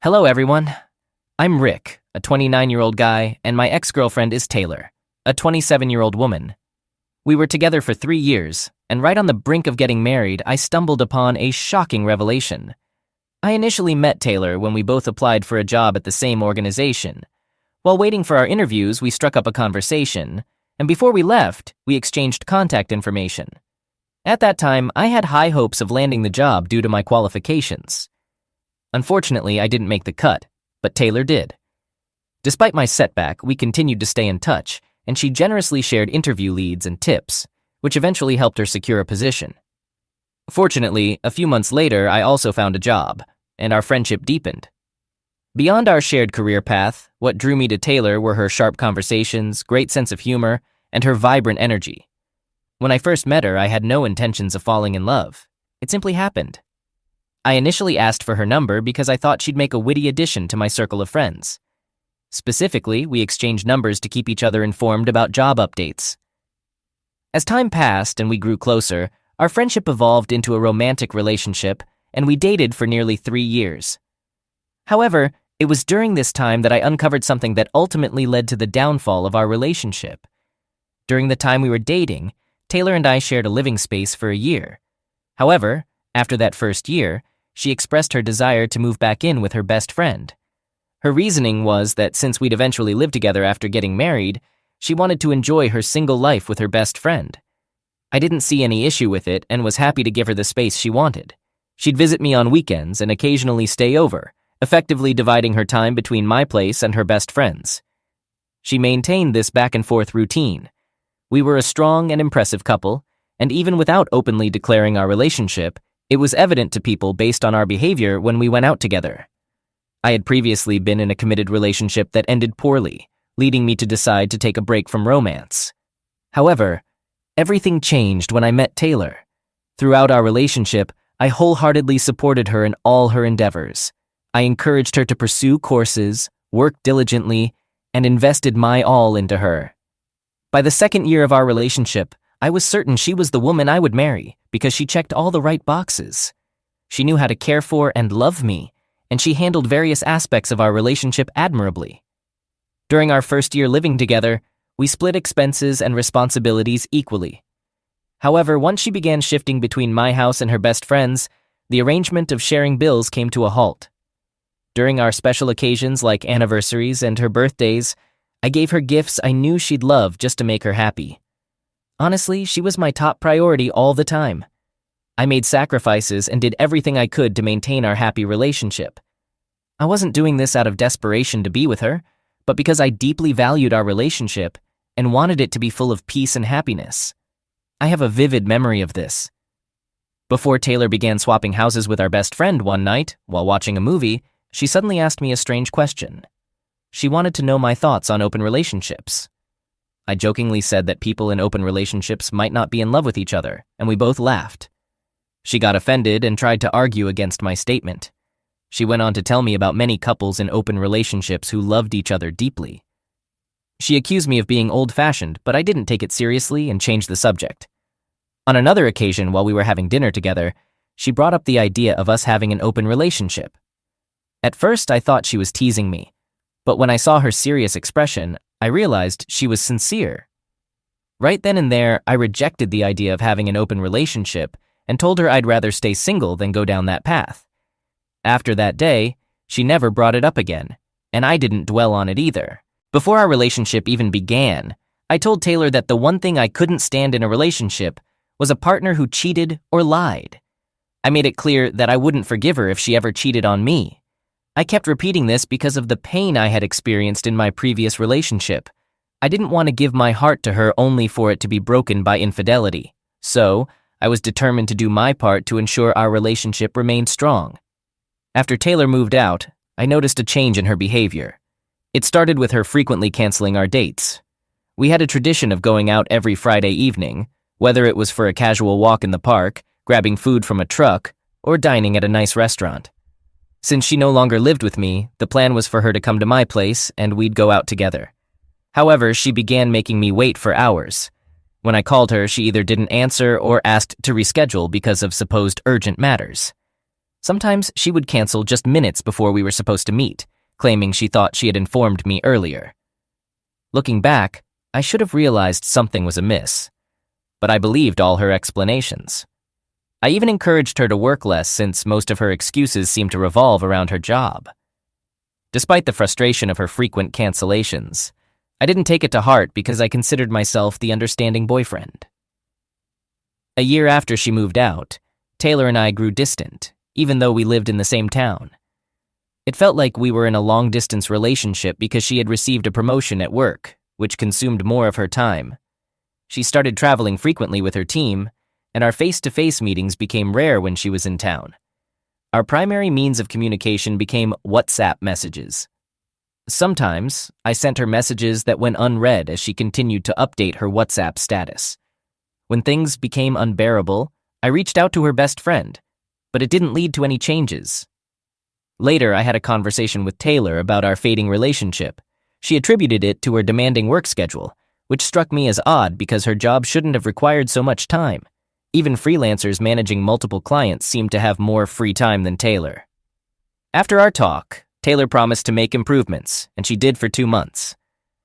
Hello, everyone. I'm Rick, a 29-year-old guy, and my ex-girlfriend is Taylor, a 27-year-old woman. We were together for 3 years, and right on the brink of getting married, I stumbled upon a shocking revelation. I initially met Taylor when we both applied for a job at the same organization. While waiting for our interviews, we struck up a conversation, and before we left, we exchanged contact information. At that time, I had high hopes of landing the job due to my qualifications. Unfortunately, I didn't make the cut, but Taylor did. Despite my setback, we continued to stay in touch, and she generously shared interview leads and tips, which eventually helped her secure a position. Fortunately, a few months later, I also found a job, and our friendship deepened. Beyond our shared career path, what drew me to Taylor were her sharp conversations, great sense of humor, and her vibrant energy. When I first met her, I had no intentions of falling in love. It simply happened. I initially asked for her number because I thought she'd make a witty addition to my circle of friends. Specifically, we exchanged numbers to keep each other informed about job updates. As time passed and we grew closer, our friendship evolved into a romantic relationship, and we dated for nearly 3 years. However, it was during this time that I uncovered something that ultimately led to the downfall of our relationship. During the time we were dating, Taylor and I shared a living space for a year. However, after that first year, she expressed her desire to move back in with her best friend. Her reasoning was that since we'd eventually live together after getting married, she wanted to enjoy her single life with her best friend. I didn't see any issue with it and was happy to give her the space she wanted. She'd visit me on weekends and occasionally stay over, effectively dividing her time between my place and her best friend's. She maintained this back-and-forth routine. We were a strong and impressive couple, and even without openly declaring our relationship, it was evident to people based on our behavior when we went out together. I had previously been in a committed relationship that ended poorly, leading me to decide to take a break from romance. However, everything changed when I met Taylor. Throughout our relationship, I wholeheartedly supported her in all her endeavors. I encouraged her to pursue courses, work diligently, and invested my all into her. By the second year of our relationship, I was certain she was the woman I would marry because she checked all the right boxes. She knew how to care for and love me, and she handled various aspects of our relationship admirably. During our first year living together, we split expenses and responsibilities equally. However, once she began shifting between my house and her best friend's, the arrangement of sharing bills came to a halt. During our special occasions like anniversaries and her birthdays, I gave her gifts I knew she'd love just to make her happy. Honestly, she was my top priority all the time. I made sacrifices and did everything I could to maintain our happy relationship. I wasn't doing this out of desperation to be with her, but because I deeply valued our relationship and wanted it to be full of peace and happiness. I have a vivid memory of this. Before Taylor began swapping houses with our best friend one night, while watching a movie, she suddenly asked me a strange question. She wanted to know my thoughts on open relationships. I jokingly said that people in open relationships might not be in love with each other, and we both laughed. She got offended and tried to argue against my statement. She went on to tell me about many couples in open relationships who loved each other deeply. She accused me of being old-fashioned, but I didn't take it seriously and changed the subject. On another occasion, while we were having dinner together, she brought up the idea of us having an open relationship. At first, I thought she was teasing me, but when I saw her serious expression, I realized she was sincere. Right then and there, I rejected the idea of having an open relationship and told her I'd rather stay single than go down that path. After that day, she never brought it up again, and I didn't dwell on it either. Before our relationship even began, I told Taylor that the one thing I couldn't stand in a relationship was a partner who cheated or lied. I made it clear that I wouldn't forgive her if she ever cheated on me. I kept repeating this because of the pain I had experienced in my previous relationship. I didn't want to give my heart to her only for it to be broken by infidelity. So, I was determined to do my part to ensure our relationship remained strong. After Taylor moved out, I noticed a change in her behavior. It started with her frequently canceling our dates. We had a tradition of going out every Friday evening, whether it was for a casual walk in the park, grabbing food from a truck, or dining at a nice restaurant. Since she no longer lived with me, the plan was for her to come to my place and we'd go out together. However, she began making me wait for hours. When I called her, she either didn't answer or asked to reschedule because of supposed urgent matters. Sometimes she would cancel just minutes before we were supposed to meet, claiming she thought she had informed me earlier. Looking back, I should have realized something was amiss, but I believed all her explanations. I even encouraged her to work less since most of her excuses seemed to revolve around her job. Despite the frustration of her frequent cancellations, I didn't take it to heart because I considered myself the understanding boyfriend. A year after she moved out, Taylor and I grew distant, even though we lived in the same town. It felt like we were in a long-distance relationship because she had received a promotion at work, which consumed more of her time. She started traveling frequently with her team, and our face-to-face meetings became rare when she was in town. Our primary means of communication became WhatsApp messages. Sometimes, I sent her messages that went unread as she continued to update her WhatsApp status. When things became unbearable, I reached out to her best friend, but it didn't lead to any changes. Later, I had a conversation with Taylor about our fading relationship. She attributed it to her demanding work schedule, which struck me as odd because her job shouldn't have required so much time. Even freelancers managing multiple clients seemed to have more free time than Taylor. After our talk, Taylor promised to make improvements, and she did for 2 months.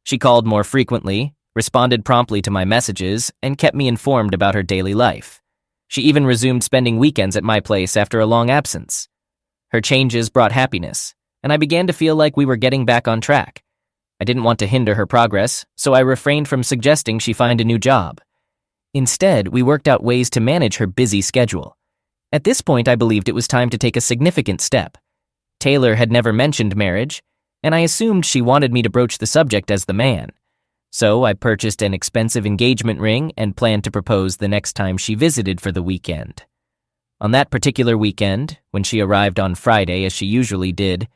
She called more frequently, responded promptly to my messages, and kept me informed about her daily life. She even resumed spending weekends at my place after a long absence. Her changes brought happiness, and I began to feel like we were getting back on track. I didn't want to hinder her progress, so I refrained from suggesting she find a new job. Instead, we worked out ways to manage her busy schedule. At this point, I believed it was time to take a significant step. Taylor had never mentioned marriage, and I assumed she wanted me to broach the subject as the man. So I purchased an expensive engagement ring and planned to propose the next time she visited for the weekend. On that particular weekend, when she arrived on Friday as she usually did,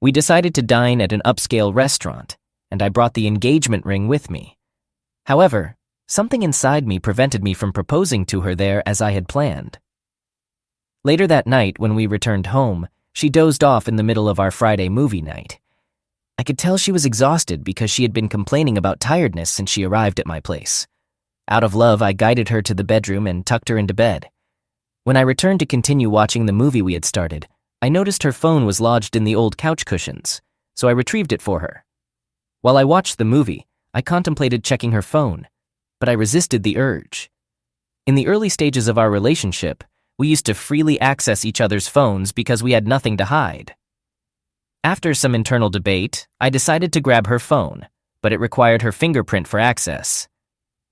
we decided to dine at an upscale restaurant, and I brought the engagement ring with me. However, something inside me prevented me from proposing to her there as I had planned. Later that night, when we returned home, she dozed off in the middle of our Friday movie night. I could tell she was exhausted because she had been complaining about tiredness since she arrived at my place. Out of love, I guided her to the bedroom and tucked her into bed. When I returned to continue watching the movie we had started, I noticed her phone was lodged in the old couch cushions, so I retrieved it for her. While I watched the movie, I contemplated checking her phone, but I resisted the urge. In the early stages of our relationship, we used to freely access each other's phones because we had nothing to hide. After some internal debate, I decided to grab her phone, but it required her fingerprint for access.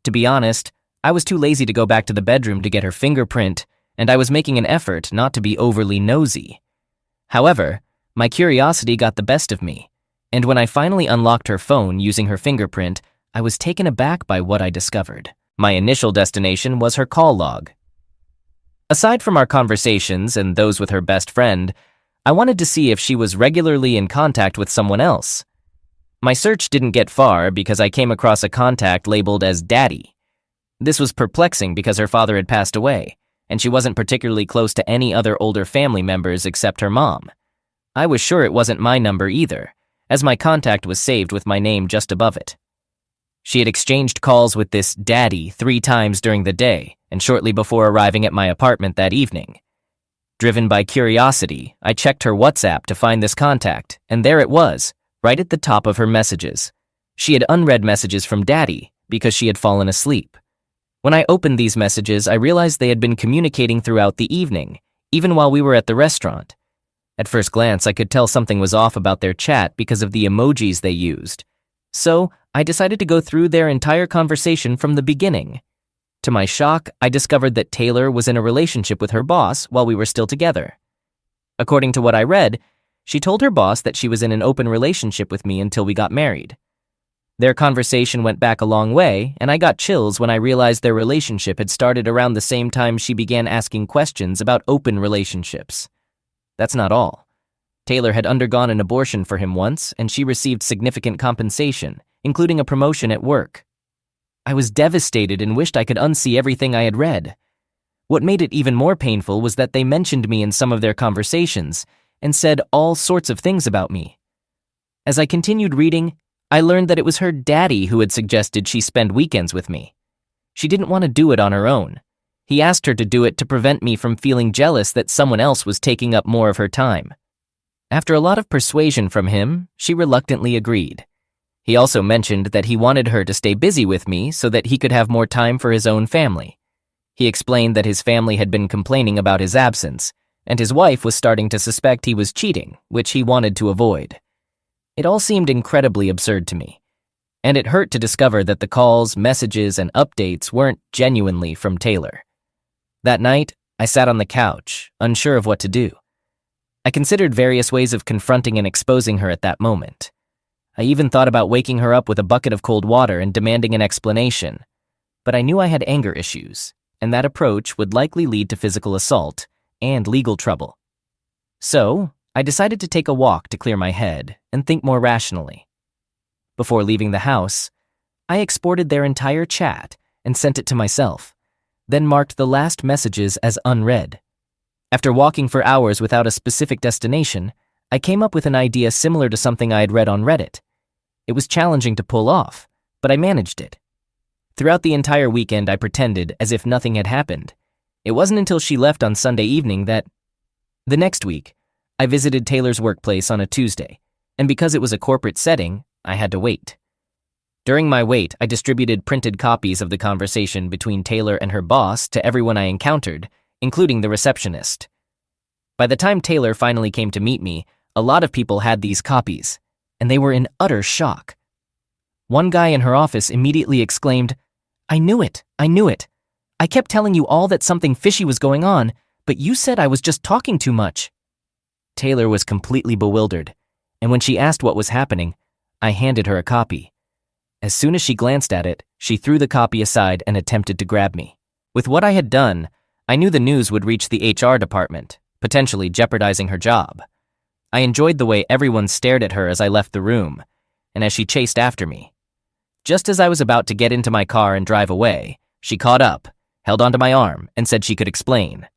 To be honest, I was too lazy to go back to the bedroom to get her fingerprint, and I was making an effort not to be overly nosy. However, my curiosity got the best of me, and when I finally unlocked her phone using her fingerprint, I was taken aback by what I discovered. My initial destination was her call log. Aside from our conversations and those with her best friend, I wanted to see if she was regularly in contact with someone else. My search didn't get far because I came across a contact labeled as Daddy. This was perplexing because her father had passed away, and she wasn't particularly close to any other older family members except her mom. I was sure it wasn't my number either, as my contact was saved with my name just above it. She had exchanged calls with this Daddy 3 times during the day and shortly before arriving at my apartment that evening. Driven by curiosity, I checked her WhatsApp to find this contact, and there it was, right at the top of her messages. She had unread messages from Daddy because she had fallen asleep. When I opened these messages, I realized they had been communicating throughout the evening, even while we were at the restaurant. At first glance, I could tell something was off about their chat because of the emojis they used. So, I decided to go through their entire conversation from the beginning. To my shock, I discovered that Taylor was in a relationship with her boss while we were still together. According to what I read, she told her boss that she was in an open relationship with me until we got married. Their conversation went back a long way, and I got chills when I realized their relationship had started around the same time she began asking questions about open relationships. That's not all. Taylor had undergone an abortion for him once, and she received significant compensation, including a promotion at work. I was devastated and wished I could unsee everything I had read. What made it even more painful was that they mentioned me in some of their conversations and said all sorts of things about me. As I continued reading, I learned that it was her daddy who had suggested she spend weekends with me. She didn't want to do it on her own. He asked her to do it to prevent me from feeling jealous that someone else was taking up more of her time. After a lot of persuasion from him, she reluctantly agreed. He also mentioned that he wanted her to stay busy with me so that he could have more time for his own family. He explained that his family had been complaining about his absence, and his wife was starting to suspect he was cheating, which he wanted to avoid. It all seemed incredibly absurd to me, and it hurt to discover that the calls, messages, and updates weren't genuinely from Taylor. That night, I sat on the couch, unsure of what to do. I considered various ways of confronting and exposing her at that moment. I even thought about waking her up with a bucket of cold water and demanding an explanation, but I knew I had anger issues, and that approach would likely lead to physical assault and legal trouble. So, I decided to take a walk to clear my head and think more rationally. Before leaving the house, I exported their entire chat and sent it to myself, then marked the last messages as unread. After walking for hours without a specific destination, I came up with an idea similar to something I had read on Reddit. It was challenging to pull off, but I managed it. Throughout the entire weekend, I pretended as if nothing had happened. It wasn't until she left on Sunday evening that... The next week, I visited Taylor's workplace on a Tuesday, and because it was a corporate setting, I had to wait. During my wait, I distributed printed copies of the conversation between Taylor and her boss to everyone I encountered, including the receptionist. By the time Taylor finally came to meet me, a lot of people had these copies, and they were in utter shock. One guy in her office immediately exclaimed, "I knew it, I knew it. I kept telling you all that something fishy was going on, but you said I was just talking too much." Taylor was completely bewildered, and when she asked what was happening, I handed her a copy. As soon as she glanced at it, she threw the copy aside and attempted to grab me. With what I had done, I knew the news would reach the HR department, potentially jeopardizing her job. I enjoyed the way everyone stared at her as I left the room, and as she chased after me. Just as I was about to get into my car and drive away, she caught up, held onto my arm, and said she could explain.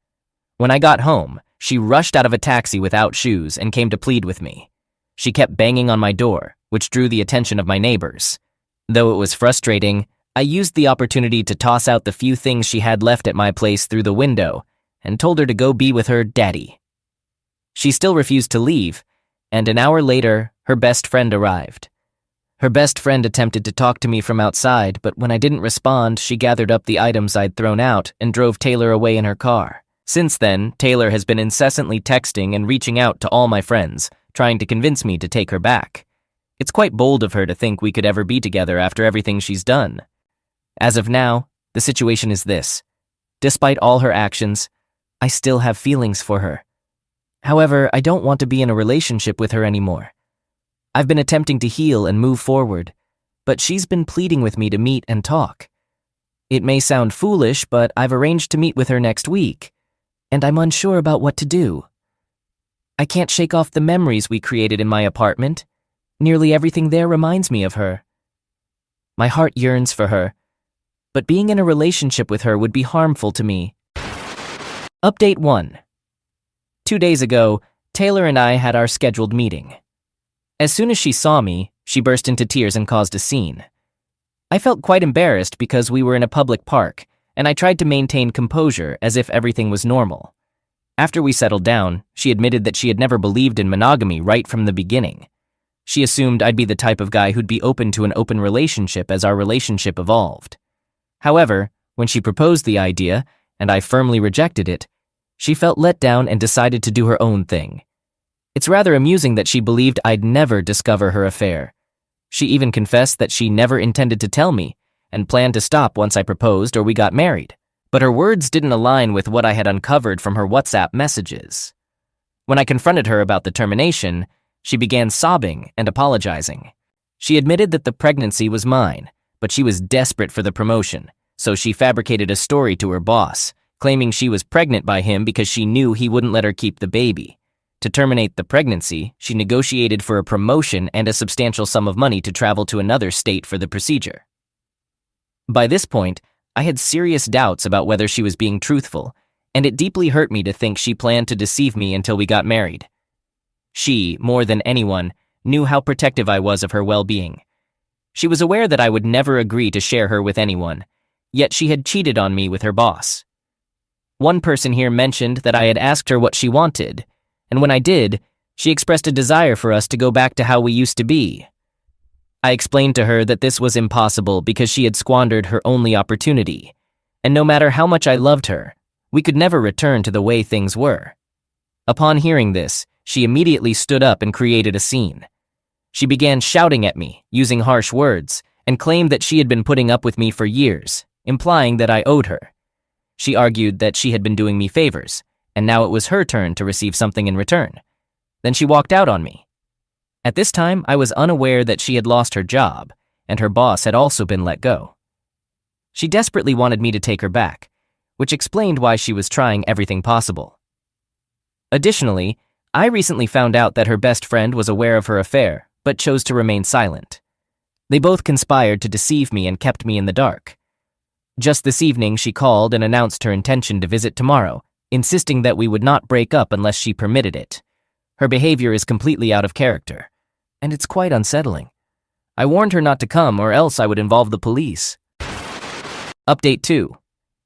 When I got home, she rushed out of a taxi without shoes and came to plead with me. She kept banging on my door, which drew the attention of my neighbors. Though it was frustrating, I used the opportunity to toss out the few things she had left at my place through the window and told her to go be with her daddy. She still refused to leave, and an hour later, her best friend arrived. Her best friend attempted to talk to me from outside, but when I didn't respond, she gathered up the items I'd thrown out and drove Taylor away in her car. Since then, Taylor has been incessantly texting and reaching out to all my friends, trying to convince me to take her back. It's quite bold of her to think we could ever be together after everything she's done. As of now, the situation is this. Despite all her actions, I still have feelings for her. However, I don't want to be in a relationship with her anymore. I've been attempting to heal and move forward, but she's been pleading with me to meet and talk. It may sound foolish, but I've arranged to meet with her next week, and I'm unsure about what to do. I can't shake off the memories we created in my apartment. Nearly everything there reminds me of her. My heart yearns for her, but being in a relationship with her would be harmful to me. Update 1. 2 days ago, Taylor and I had our scheduled meeting. As soon as she saw me, she burst into tears and caused a scene. I felt quite embarrassed because we were in a public park, and I tried to maintain composure as if everything was normal. After we settled down, she admitted that she had never believed in monogamy right from the beginning. She assumed I'd be the type of guy who'd be open to an open relationship as our relationship evolved. However, when she proposed the idea, and I firmly rejected it, she felt let down and decided to do her own thing. It's rather amusing that she believed I'd never discover her affair. She even confessed that she never intended to tell me, and planned to stop once I proposed or we got married. But her words didn't align with what I had uncovered from her WhatsApp messages. When I confronted her about the termination, she began sobbing and apologizing. She admitted that the pregnancy was mine, but she was desperate for the promotion, so she fabricated a story to her boss, claiming she was pregnant by him because she knew he wouldn't let her keep the baby. To terminate the pregnancy, she negotiated for a promotion and a substantial sum of money to travel to another state for the procedure. By this point, I had serious doubts about whether she was being truthful, and it deeply hurt me to think she planned to deceive me until we got married. She, more than anyone, knew how protective I was of her well-being. She was aware that I would never agree to share her with anyone, yet she had cheated on me with her boss. One person here mentioned that I had asked her what she wanted, and when I did, she expressed a desire for us to go back to how we used to be. I explained to her that this was impossible because she had squandered her only opportunity, and no matter how much I loved her, we could never return to the way things were. Upon hearing this, she immediately stood up and created a scene. She began shouting at me, using harsh words, and claimed that she had been putting up with me for years, implying that I owed her. She argued that she had been doing me favors, and now it was her turn to receive something in return. Then she walked out on me. At this time, I was unaware that she had lost her job, and her boss had also been let go. She desperately wanted me to take her back, which explained why she was trying everything possible. Additionally, I recently found out that her best friend was aware of her affair, but chose to remain silent. They both conspired to deceive me and kept me in the dark. Just this evening, she called and announced her intention to visit tomorrow, insisting that we would not break up unless she permitted it. Her behavior is completely out of character, and it's quite unsettling. I warned her not to come or else I would involve the police. Update 2.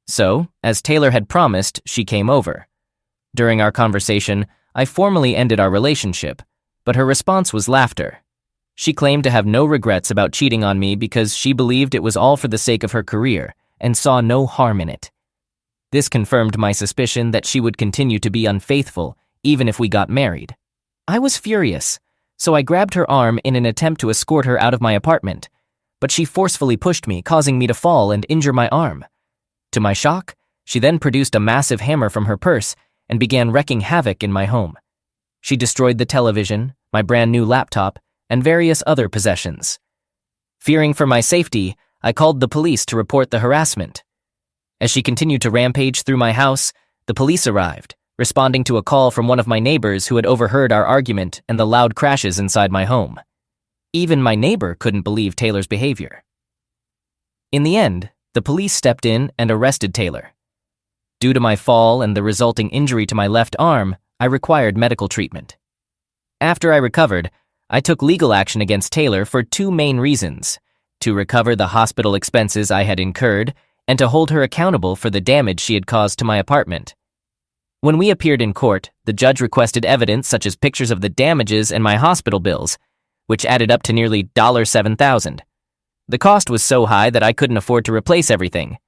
So, as Taylor had promised, she came over. During our conversation, I formally ended our relationship, but her response was laughter. She claimed to have no regrets about cheating on me because she believed it was all for the sake of her career and saw no harm in it. This confirmed my suspicion that she would continue to be unfaithful even if we got married. I was furious, so I grabbed her arm in an attempt to escort her out of my apartment, but she forcefully pushed me, causing me to fall and injure my arm. To my shock, she then produced a massive hammer from her purse and began wreaking havoc in my home. She destroyed the television, my brand new laptop, and various other possessions. Fearing for my safety, I called the police to report the harassment. As she continued to rampage through my house, the police arrived, responding to a call from one of my neighbors who had overheard our argument and the loud crashes inside my home. Even my neighbor couldn't believe Taylor's behavior. In the end, the police stepped in and arrested Taylor. Due to my fall and the resulting injury to my left arm, I required medical treatment. After I recovered, I took legal action against Taylor for 2 main reasons: to recover the hospital expenses I had incurred and to hold her accountable for the damage she had caused to my apartment. When we appeared in court, the judge requested evidence such as pictures of the damages and my hospital bills, which added up to nearly $7,000. The cost was so high that I couldn't afford to replace everything.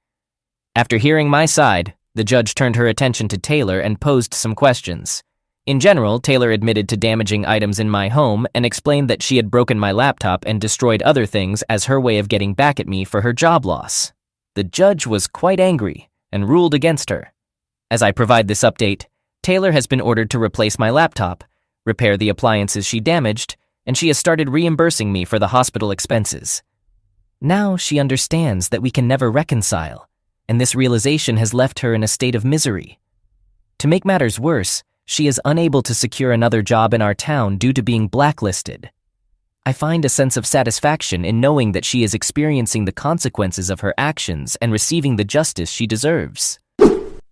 After hearing my side, the judge turned her attention to Taylor and posed some questions. In general, Taylor admitted to damaging items in my home and explained that she had broken my laptop and destroyed other things as her way of getting back at me for her job loss. The judge was quite angry and ruled against her. As I provide this update, Taylor has been ordered to replace my laptop, repair the appliances she damaged, and she has started reimbursing me for the hospital expenses. Now she understands that we can never reconcile, and this realization has left her in a state of misery. To make matters worse, she is unable to secure another job in our town due to being blacklisted. I find a sense of satisfaction in knowing that she is experiencing the consequences of her actions and receiving the justice she deserves.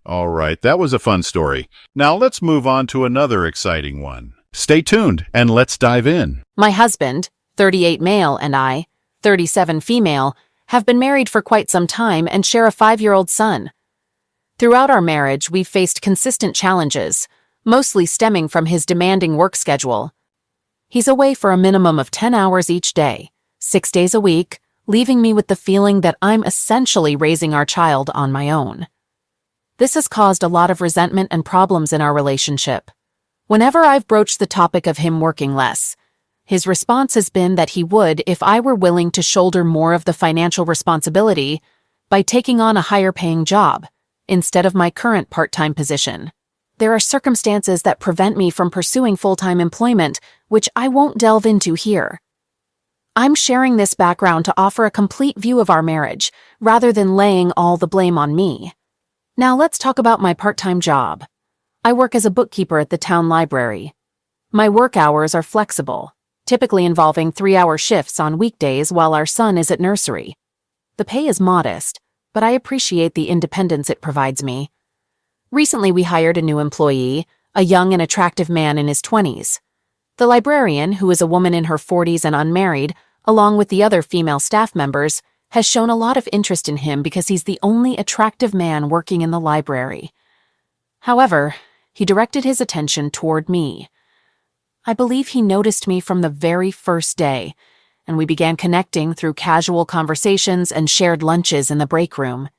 All right, that was a fun story. Now let's move on to another exciting one. Stay tuned and let's dive in. My husband, 38 male, and I, 37 female, have been married for quite some time and share a 5-year-old son. Throughout our marriage, we've faced consistent challenges, mostly stemming from his demanding work schedule. He's away for a minimum of 10 hours each day, 6 days a week, leaving me with the feeling that I'm essentially raising our child on my own. This has caused a lot of resentment and problems in our relationship. Whenever I've broached the topic of him working less, his response has been that he would if I were willing to shoulder more of the financial responsibility by taking on a higher-paying job instead of my current part-time position. There are circumstances that prevent me from pursuing full-time employment, which I won't delve into here. I'm sharing this background to offer a complete view of our marriage, rather than laying all the blame on me. Now let's talk about my part-time job. I work as a bookkeeper at the town library. My work hours are flexible, typically involving 3-hour shifts on weekdays while our son is at nursery. The pay is modest, but I appreciate the independence it provides me. Recently, we hired a new employee, a young and attractive man in his 20s. The librarian, who is a woman in her 40s and unmarried, along with the other female staff members, has shown a lot of interest in him because he's the only attractive man working in the library. However, he directed his attention toward me. I believe he noticed me from the very first day, and we began connecting through casual conversations and shared lunches in the break room.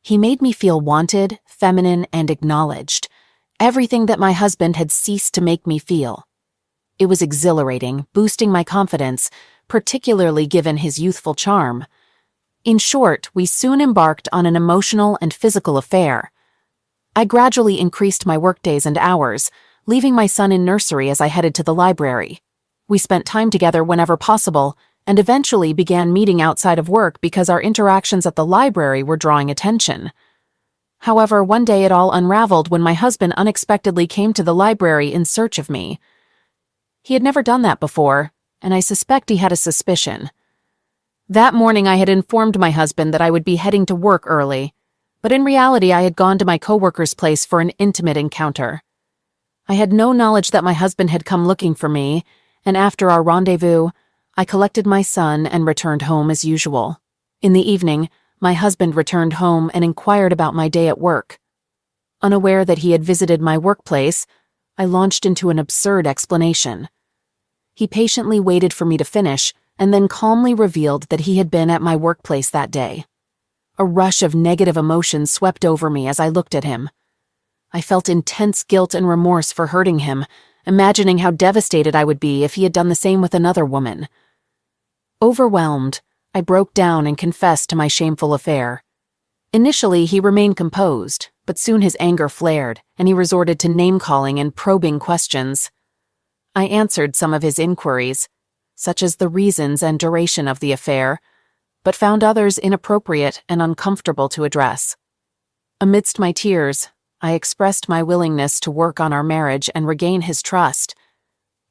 He made me feel wanted, feminine, and acknowledged, everything that my husband had ceased to make me feel. It was exhilarating, boosting my confidence, particularly given his youthful charm. In short, we soon embarked on an emotional and physical affair. I gradually increased my workdays and hours, leaving my son in nursery as I headed to the library. We spent time together whenever possible, and eventually began meeting outside of work because our interactions at the library were drawing attention. However, one day it all unraveled when my husband unexpectedly came to the library in search of me. He had never done that before, and I suspect he had a suspicion. That morning I had informed my husband that I would be heading to work early, but in reality I had gone to my coworker's place for an intimate encounter. I had no knowledge that my husband had come looking for me, and after our rendezvous, I collected my son and returned home as usual. In the evening, my husband returned home and inquired about my day at work. Unaware that he had visited my workplace, I launched into an absurd explanation. He patiently waited for me to finish and then calmly revealed that he had been at my workplace that day. A rush of negative emotions swept over me as I looked at him. I felt intense guilt and remorse for hurting him, imagining how devastated I would be if he had done the same with another woman. Overwhelmed, I broke down and confessed to my shameful affair. Initially, he remained composed, but soon his anger flared, and he resorted to name-calling and probing questions. I answered some of his inquiries, such as the reasons and duration of the affair, but found others inappropriate and uncomfortable to address. Amidst my tears, I expressed my willingness to work on our marriage and regain his trust,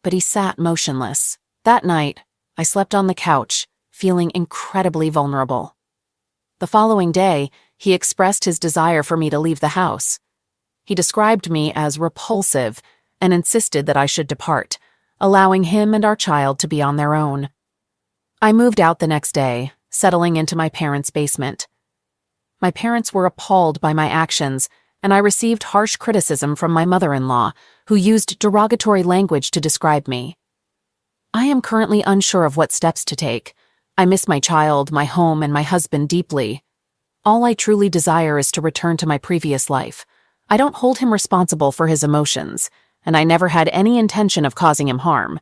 but he sat motionless. That night, I slept on the couch, feeling incredibly vulnerable. The following day, he expressed his desire for me to leave the house. He described me as repulsive and insisted that I should depart, allowing him and our child to be on their own. I moved out the next day, settling into my parents' basement. My parents were appalled by my actions, and I received harsh criticism from my mother-in-law, who used derogatory language to describe me. I am currently unsure of what steps to take. I miss my child, my home, and my husband deeply. All I truly desire is to return to my previous life. I don't hold him responsible for his emotions, and I never had any intention of causing him harm.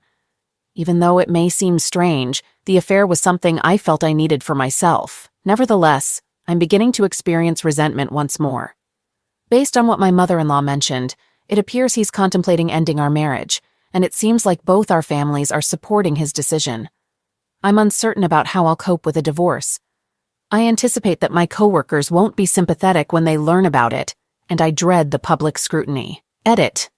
Even though it may seem strange, the affair was something I felt I needed for myself. Nevertheless, I'm beginning to experience resentment once more. Based on what my mother-in-law mentioned, it appears he's contemplating ending our marriage, and it seems like both our families are supporting his decision. I'm uncertain about how I'll cope with a divorce. I anticipate that my coworkers won't be sympathetic when they learn about it, and I dread the public scrutiny. Edit.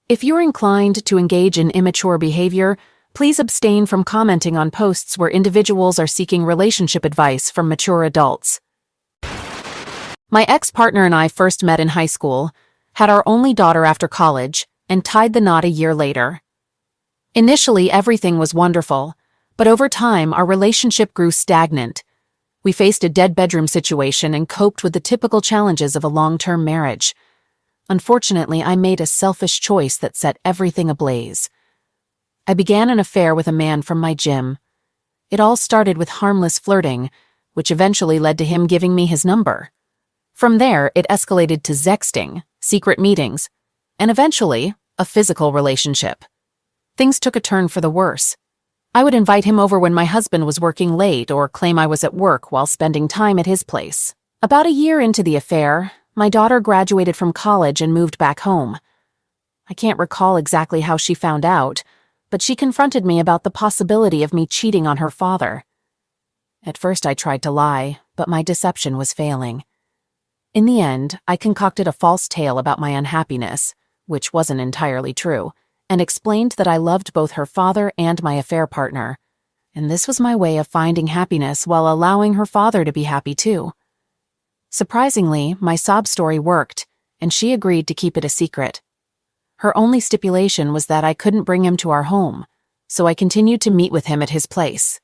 If you're inclined to engage in immature behavior, please abstain from commenting on posts where individuals are seeking relationship advice from mature adults. My ex-partner and I first met in high school, had our only daughter after college, and tied the knot a year later. Initially, everything was wonderful, but over time, our relationship grew stagnant. We faced a dead bedroom situation and coped with the typical challenges of a long-term marriage. Unfortunately, I made a selfish choice that set everything ablaze. I began an affair with a man from my gym. It all started with harmless flirting, which eventually led to him giving me his number. From there, it escalated to sexting, secret meetings, and eventually, a physical relationship. Things took a turn for the worse. I would invite him over when my husband was working late or claim I was at work while spending time at his place. About a year into the affair, my daughter graduated from college and moved back home. I can't recall exactly how she found out, but she confronted me about the possibility of me cheating on her father. At first I tried to lie, but my deception was failing. In the end, I concocted a false tale about my unhappiness, which wasn't entirely true, and explained that I loved both her father and my affair partner, and this was my way of finding happiness while allowing her father to be happy too. Surprisingly, my sob story worked, and she agreed to keep it a secret. Her only stipulation was that I couldn't bring him to our home, so I continued to meet with him at his place.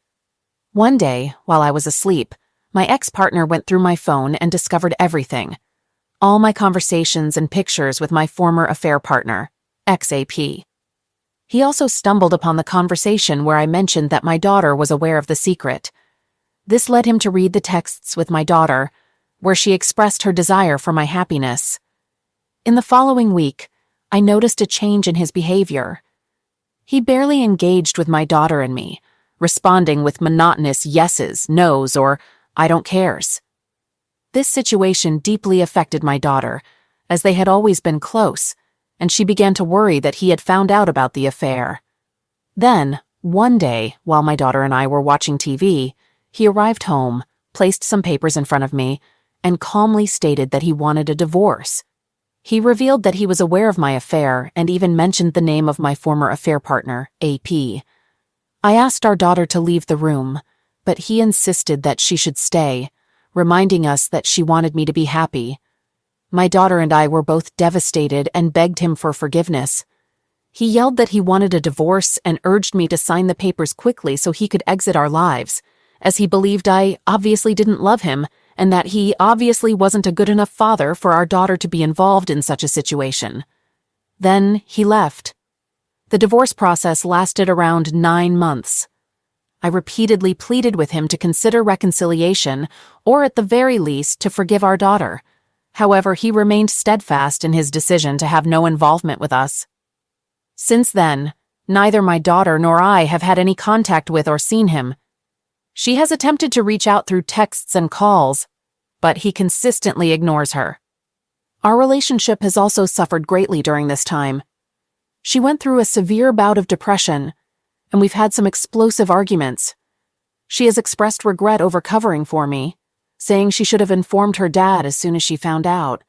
One day, while I was asleep, my ex-partner went through my phone and discovered everything. all my conversations and pictures with my former affair partner, XAP. He also stumbled upon the conversation where I mentioned that my daughter was aware of the secret. This led him to read the texts with my daughter, where she expressed her desire for my happiness. In the following week, I noticed a change in his behavior. He barely engaged with my daughter and me, responding with monotonous yeses, nos, or I don't cares. This situation deeply affected my daughter, as they had always been close, and she began to worry that he had found out about the affair. Then, one day, while my daughter and I were watching TV, he arrived home, placed some papers in front of me, and calmly stated that he wanted a divorce. He revealed that he was aware of my affair and even mentioned the name of my former affair partner, AP. I asked our daughter to leave the room, but he insisted that she should stay, reminding us that she wanted me to be happy. My daughter and I were both devastated and begged him for forgiveness. He yelled that he wanted a divorce and urged me to sign the papers quickly so he could exit our lives, as he believed I obviously didn't love him and that he obviously wasn't a good enough father for our daughter to be involved in such a situation. Then he left. The divorce process lasted around 9 months. I repeatedly pleaded with him to consider reconciliation, or at the very least to forgive our daughter. However, he remained steadfast in his decision to have no involvement with us. Since then, neither my daughter nor I have had any contact with or seen him. She has attempted to reach out through texts and calls, but he consistently ignores her. Our relationship has also suffered greatly during this time. She went through a severe bout of depression, and we've had some explosive arguments. She has expressed regret over covering for me, saying she should have informed her dad as soon as she found out.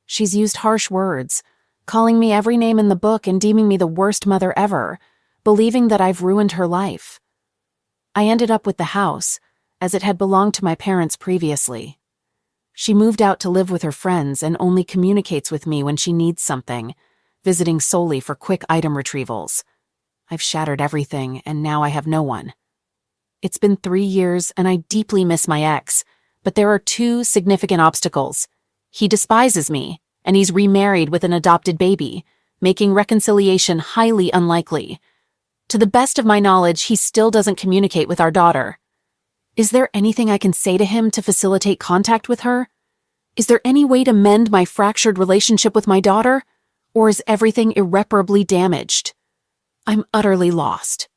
She's used harsh words, calling me every name in the book and deeming me the worst mother ever, believing that I've ruined her life. I ended up with the house, as it had belonged to my parents previously. She moved out to live with her friends and only communicates with me when she needs something, visiting solely for quick item retrievals. I've shattered everything, and now I have no one. It's been 3 years, and I deeply miss my ex, but there are 2 significant obstacles. He despises me, and he's remarried with an adopted baby, making reconciliation highly unlikely. To the best of my knowledge, he still doesn't communicate with our daughter. Is there anything I can say to him to facilitate contact with her? Is there any way to mend my fractured relationship with my daughter? Or is everything irreparably damaged? I'm utterly lost.